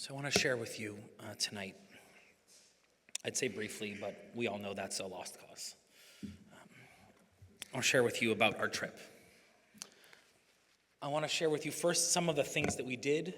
So I want to share with you tonight, I'd say briefly, but we all know that's a lost cause. I want to share with you about our trip. I want to share with you first some of the things that we did,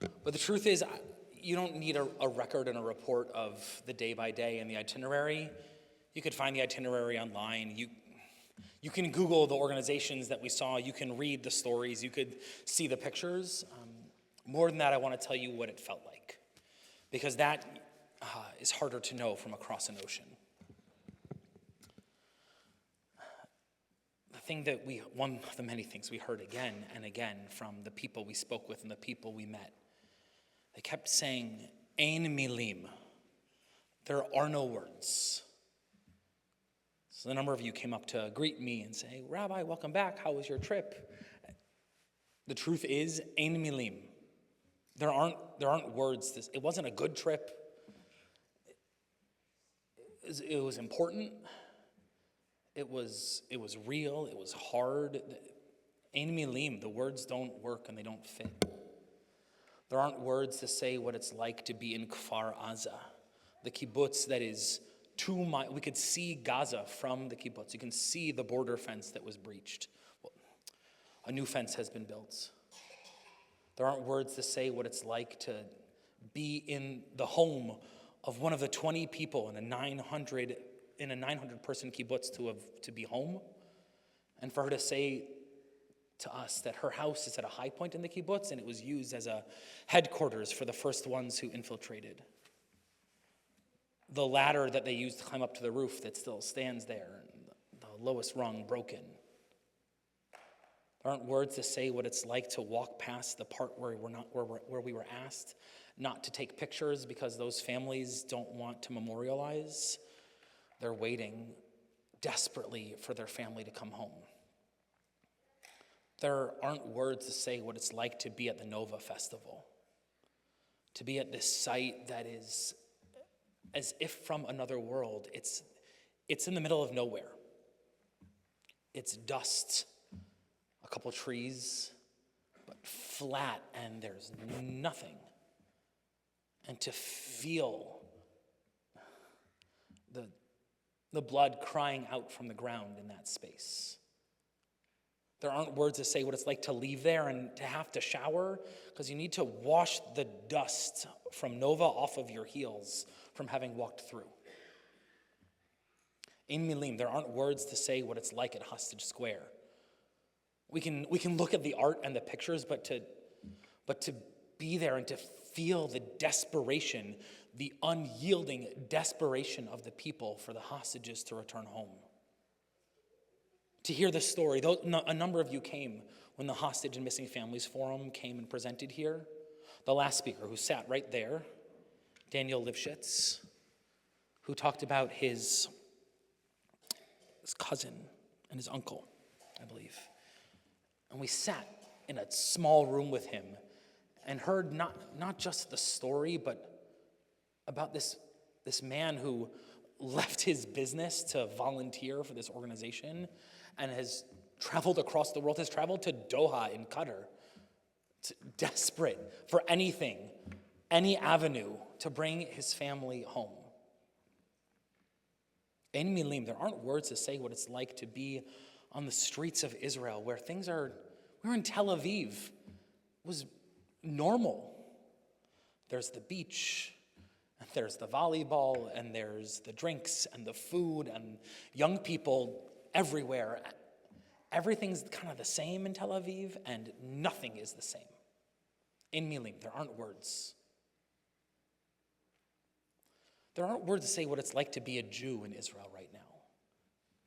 but the truth is you don't need a record and a report of the day by day and the itinerary. You could find the itinerary online. You can Google the organizations that we saw. You can read the stories. You could see the pictures. More than that, I want to tell you what it felt like, because that is harder to know from across an ocean. One of the many things we heard again and again from the people we spoke with and the people we met, they kept saying, "Ein milim." There are no words. So a number of you came up to greet me and say, "Rabbi, welcome back. How was your trip?" The truth is, ein milim. There aren't words. It wasn't a good trip. It was important. It was real. It was hard. Ein milim. The words don't work and they don't fit. There aren't words to say what it's like to be in Kfar Aza, the kibbutz that is 2 miles. We could see Gaza from the kibbutz. You can see the border fence that was breached. Well, a new fence has been built. There aren't words to say what it's like to be in the home of one of the 20 people in a 900 person kibbutz to be home, and for her to say to us that her house is at a high point in the kibbutz and it was used as a headquarters for the first ones who infiltrated. The ladder that they used to climb up to the roof that still stands there, the lowest rung broken. There aren't words to say what it's like to walk past the part where we were asked not to take pictures because those families don't want to memorialize. They're waiting desperately for their family to come home. There aren't words to say what it's like to be at the Nova Festival, to be at this site that is as if from another world. It's in the middle of nowhere. It's dust, a couple trees, but flat, and there's nothing. And to feel the blood crying out from the ground in that space. There aren't words to say what it's like to leave there and to have to shower, because you need to wash the dust from Nova off of your heels from having walked through. Ein milim, there aren't words to say what it's like at Hostage Square. We can look at the art and the pictures, but to be there and to feel the desperation, the unyielding desperation of the people for the hostages to return home. To hear the story, a number of you came when the Hostage and Missing Families Forum came and presented here. The last speaker, who sat right there, Daniel Lifshitz, who talked about his cousin and his uncle, I believe. And we sat in a small room with him and heard not just the story, but about this man who left his business to volunteer for this organization and has traveled across the world, has traveled to Doha in Qatar, desperate for anything, any avenue to bring his family home. Ein milim, there aren't words to say what it's like to be on the streets of Israel where we were in Tel Aviv. It was normal. There's the beach, and there's the volleyball, and there's the drinks and the food and young people everywhere. Everything's kind of the same in Tel Aviv, and nothing is the same. Ein milim, there aren't words. There aren't words to say what it's like to be a Jew in Israel right now.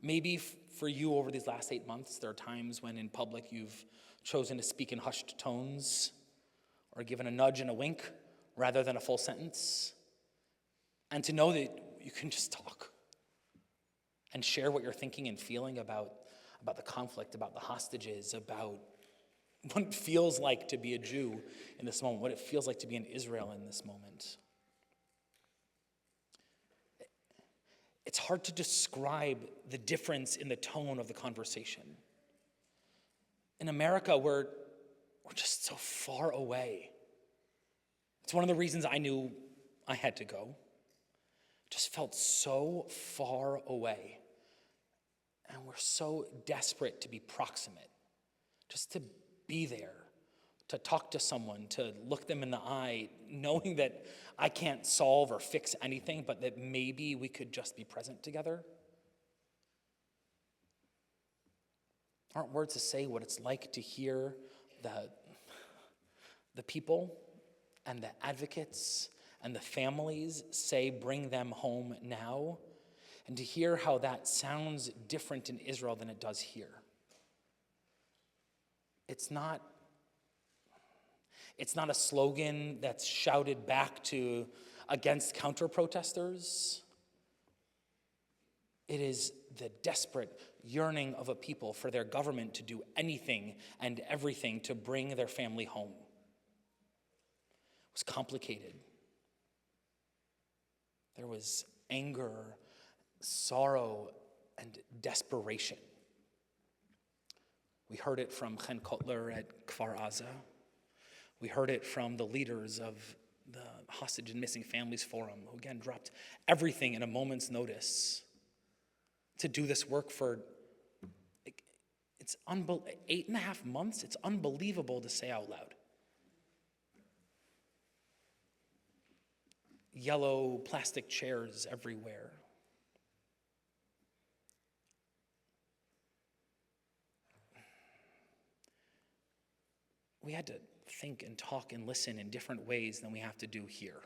Maybe for you over these last 8 months, there are times when in public you've chosen to speak in hushed tones or given a nudge and a wink rather than a full sentence. And to know that you can just talk and share what you're thinking and feeling about the conflict, about the hostages, about what it feels like to be a Jew in this moment, what it feels like to be in Israel in this moment. It's hard to describe the difference in the tone of the conversation. In America, we're just so far away. It's one of the reasons I knew I had to go. Just felt so far away. And we're so desperate to be proximate, just to be there, to talk to someone, to look them in the eye, knowing that I can't solve or fix anything, but that maybe we could just be present together. Aren't words to say what it's like to hear the people and the advocates and the families say, bring them home now, and to hear how that sounds different in Israel than it does here. It's not a slogan that's shouted back to against counter-protesters. It is the desperate yearning of a people for their government to do anything and everything to bring their family home. It was complicated. There was anger, sorrow, and desperation. We heard it from Chen Kotler at Kfar Aza. We heard it from the leaders of the Hostage and Missing Families Forum, who again dropped everything in a moment's notice to do this work for 8.5 months. It's unbelievable to say out loud. Yellow plastic chairs everywhere. We had to think and talk and listen in different ways than we have to do here,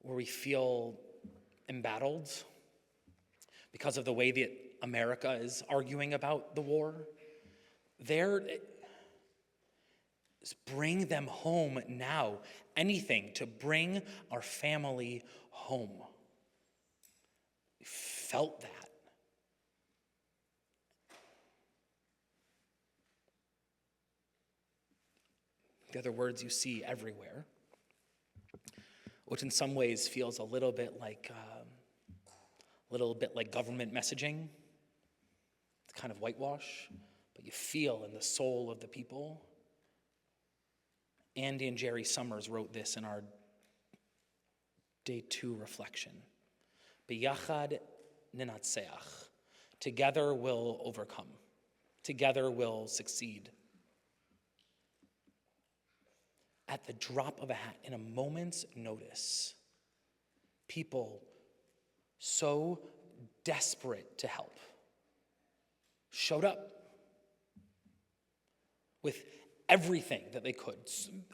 where we feel embattled because of the way that America is arguing about the war. There, bring them home now. Anything to bring our family home. We felt that. The other words you see everywhere, which in some ways feels a little bit like government messaging. It's kind of whitewash, but you feel in the soul of the people. Andy and Jerry Summers wrote this in our Day 2 reflection. Biyachad ninatseach. Together we'll overcome. Together we'll succeed. At the drop of a hat, in a moment's notice, people so desperate to help showed up with everything that they could,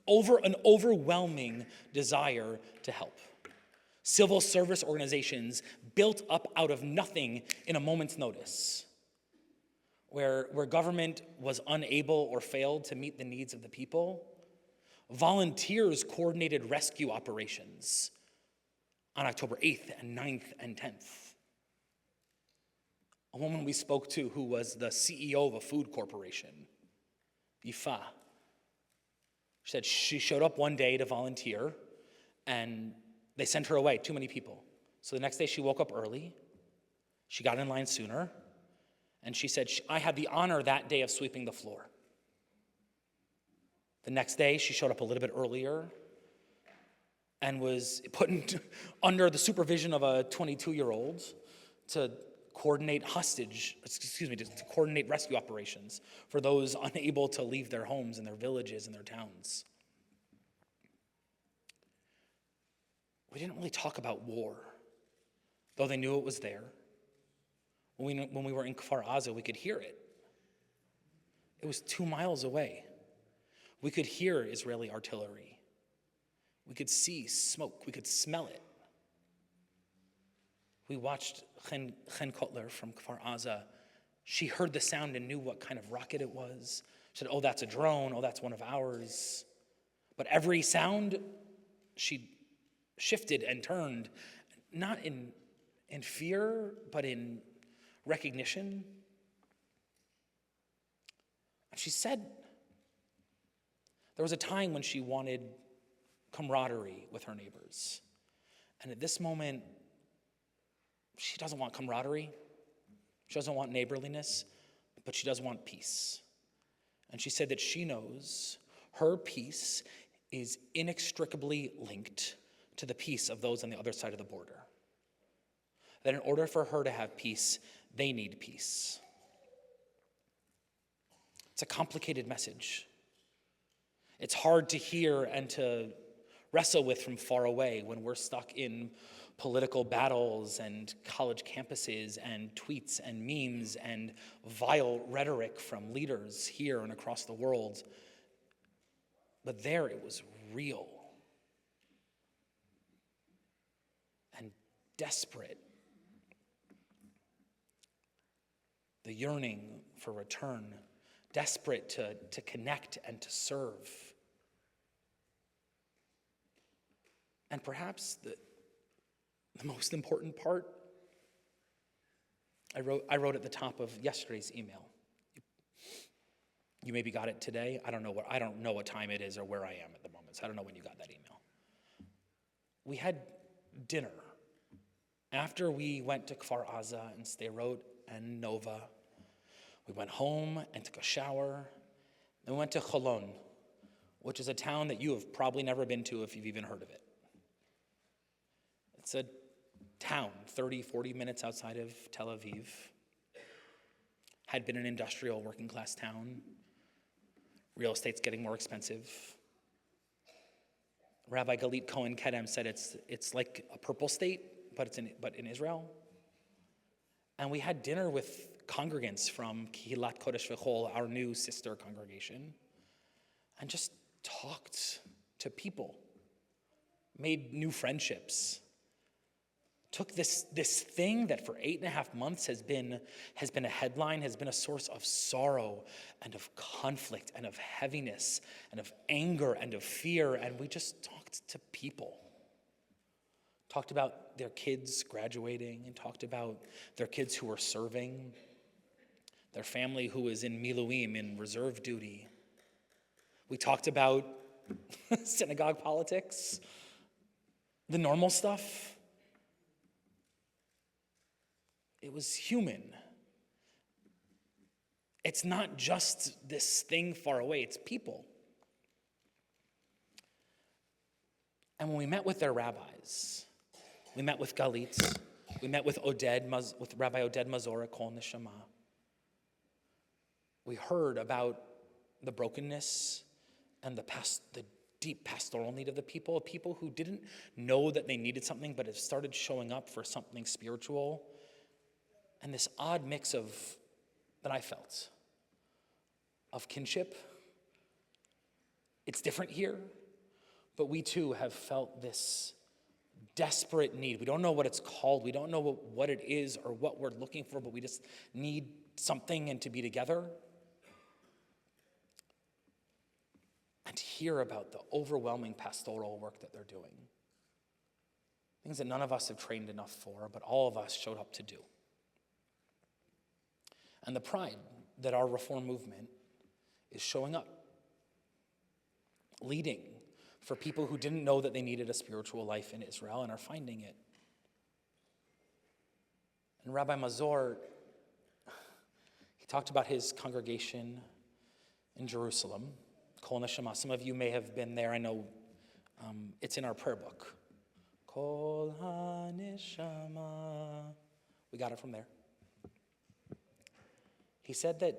over an overwhelming desire to help. Civil service organizations built up out of nothing in a moment's notice, where government was unable or failed to meet the needs of the people. Volunteers coordinated rescue operations on October 8th and 9th and 10th. A woman we spoke to who was the CEO of a food corporation, Ifa, she said she showed up one day to volunteer and they sent her away, too many people. So the next day she woke up early, she got in line sooner, and she said, I had the honor that day of sweeping the floor. The next day she showed up a little bit earlier and was put under the supervision of a 22-year-old to coordinate to coordinate rescue operations for those unable to leave their homes and their villages and their towns. We didn't really talk about war, though they knew it was there. When we were in Kfar Aza, we could hear it. It was 2 miles away. We could hear Israeli artillery. We could see smoke. We could smell it. We watched Chen Kotler from Kfar Aza. She heard the sound and knew what kind of rocket it was. She said, oh, that's a drone. Oh, that's one of ours. But every sound, she shifted and turned, not in fear, but in recognition. And she said there was a time when she wanted camaraderie with her neighbors. And at this moment, she doesn't want camaraderie. She doesn't want neighborliness, but she does want peace. And she said that she knows her peace is inextricably linked to the peace of those on the other side of the border. That in order for her to have peace, they need peace. It's a complicated message. It's hard to hear and to wrestle with from far away when we're stuck in political battles and college campuses and tweets and memes and vile rhetoric from leaders here and across the world. But there it was real and desperate. The yearning for return, desperate to connect and to serve. And perhaps the most important part, I wrote at the top of yesterday's email. You maybe got it today. I don't know what time it is or where I am at the moment, so I don't know when you got that email. We had dinner after we went to Kfar Aza and Sderot and Nova. We went home and took a shower, and we went to Cholon, which is a town that you have probably never been to if you've even heard of it. It's a town 30, 40 minutes outside of Tel Aviv. Had been an industrial working class town. Real estate's getting more expensive. Rabbi Galit Cohen Kedem said it's like a purple state, but in Israel. And we had dinner with congregants from Kehilat Kodesh V'Chol, our new sister congregation, and just talked to people, made new friendships. Took this thing that for 8.5 months has been a headline, has been a source of sorrow and of conflict and of heaviness and of anger and of fear, and we just talked to people. Talked about their kids graduating and talked about their kids who were serving, their family who was in Miluim, in reserve duty. We talked about synagogue politics, the normal stuff. It was human. It's not just this thing far away, it's people. And when we met with their rabbis, we met with Galit, we met with Rabbi Oded Mazor at Kol Neshama. We heard about the brokenness and the deep pastoral need of the people who didn't know that they needed something, but have started showing up for something spiritual. And this odd mix that I felt of kinship. It's different here, but we too have felt this desperate need. We don't know what it's called. We don't know what it is or what we're looking for, but we just need something and to be together. And to hear about the overwhelming pastoral work that they're doing. Things that none of us have trained enough for, but all of us showed up to do. And the pride that our reform movement is showing up, leading for people who didn't know that they needed a spiritual life in Israel and are finding it. And Rabbi Mazor, he talked about his congregation in Jerusalem, Kol Neshama. Some of you may have been there. I know it's in our prayer book. Kol HaNeshama. We got it from there. He said that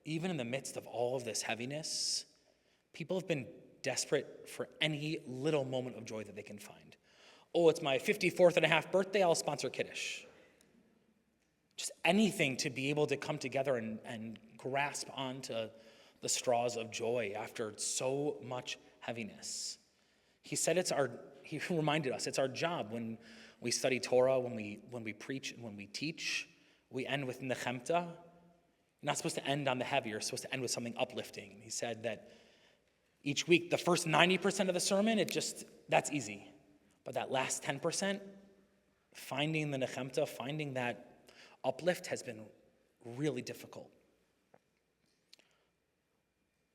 even in the midst of all of this heaviness, people have been desperate for any little moment of joy that they can find. Oh, it's my 54th and a half birthday, I'll sponsor Kiddush. Just anything to be able to come together and grasp onto the straws of joy after so much heaviness. He said he reminded us, it's our job when we study Torah, when we preach and when we teach, we end with nechemta. You're not supposed to end on the heavy, you're supposed to end with something uplifting. He said that each week, the first 90% of the sermon, that's easy. But that last 10%, finding the nechemta, finding that uplift has been really difficult.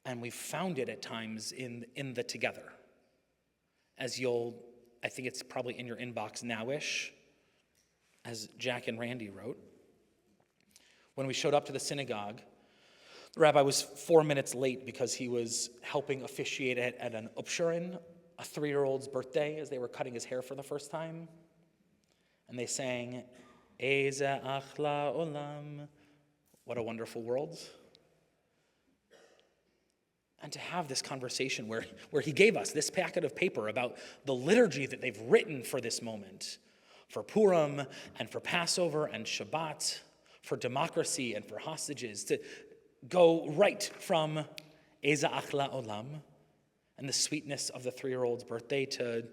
And we've found it at times in the together. As I think it's probably in your inbox now-ish, as Jack and Randy wrote. When we showed up to the synagogue, The rabbi was 4 minutes late because he was helping officiate at an upshurin, a 3-year-old's birthday, as they were cutting his hair for the first time. And they sang, Eze achla olam, what a wonderful world. And to have this conversation where he gave us this packet of paper about the liturgy that they've written for this moment, for Purim and for Passover and Shabbat, for democracy and for hostages, to go right from Eza Achla Olam and the sweetness of the 3-year-old's birthday to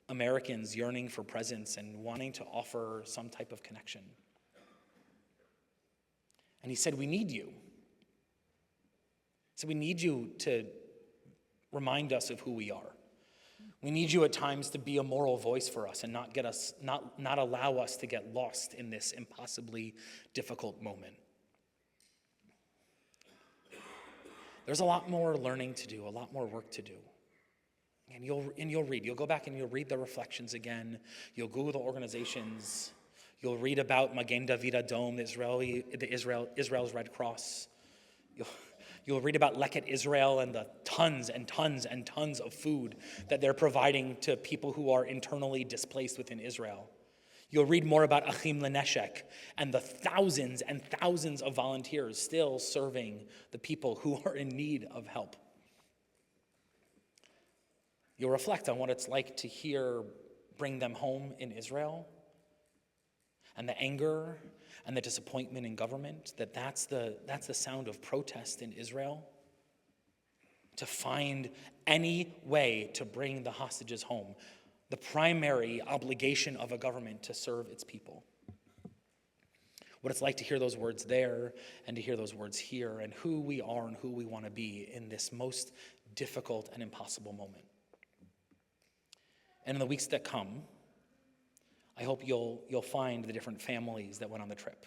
Americans yearning for presents and wanting to offer some type of connection. And he said, we need you. So we need you to remind us of who we are. We need you at times to be a moral voice for us and not allow us to get lost in this impossibly difficult moment. There's a lot more learning to do, a lot more work to do. And you'll read. You'll go back and you'll read the reflections again. You'll Google the organizations. You'll read about Magen David Adom, Israel's Red Cross. You'll read about Leket Israel and the tons and tons and tons of food that they're providing to people who are internally displaced within Israel. You'll read more about Achim Leneshek and the thousands and thousands of volunteers still serving the people who are in need of help. You'll reflect on what it's like to hear bring them home in Israel and the anger and the disappointment in government, that's the sound of protest in Israel. To find any way to bring the hostages home, the primary obligation of a government to serve its people. What it's like to hear those words there and to hear those words here, and who we are and who we want to be in this most difficult and impossible moment. And in the weeks that come, I hope you'll find the different families that went on the trip,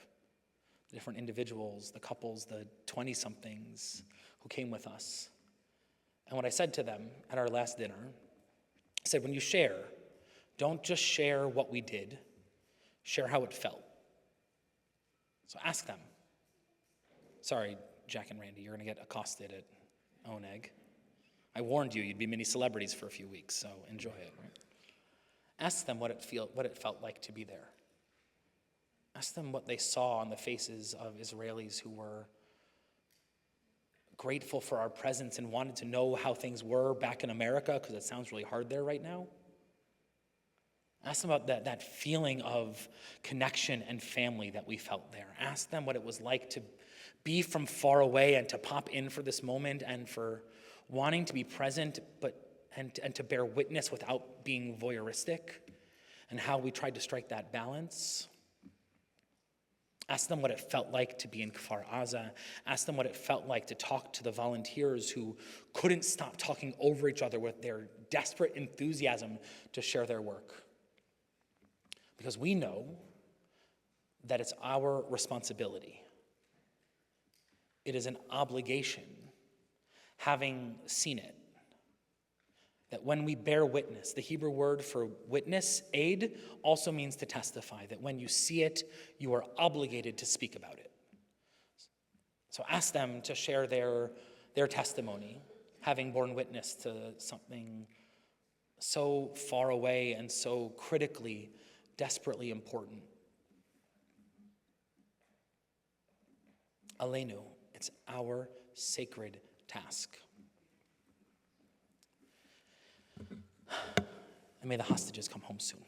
the different individuals, the couples, the 20-somethings who came with us. And what I said to them at our last dinner, I said, when you share, don't just share what we did, share how it felt. So ask them. Sorry, Jack and Randy, you're going to get accosted at Oneg. I warned you you'd be mini celebrities for a few weeks, so enjoy it, right? Ask them what it felt like to be there. Ask them what they saw on the faces of Israelis who were grateful for our presence and wanted to know how things were back in America, because it sounds really hard there right now. Ask them about that feeling of connection and family that we felt there. Ask them what it was like to be from far away and to pop in for this moment and for wanting to be present and to bear witness without being voyeuristic, and how we tried to strike that balance. Ask them what it felt like to be in Kfar Aza. Ask them what it felt like to talk to the volunteers who couldn't stop talking over each other with their desperate enthusiasm to share their work. Because we know that it's our responsibility. It is an obligation, having seen it, that when we bear witness, the Hebrew word for witness, aid, also means to testify, that when you see it, you are obligated to speak about it. So ask them to share their testimony, having borne witness to something so far away and so critically, desperately important. Aleinu, it's our sacred task. And may the hostages come home soon.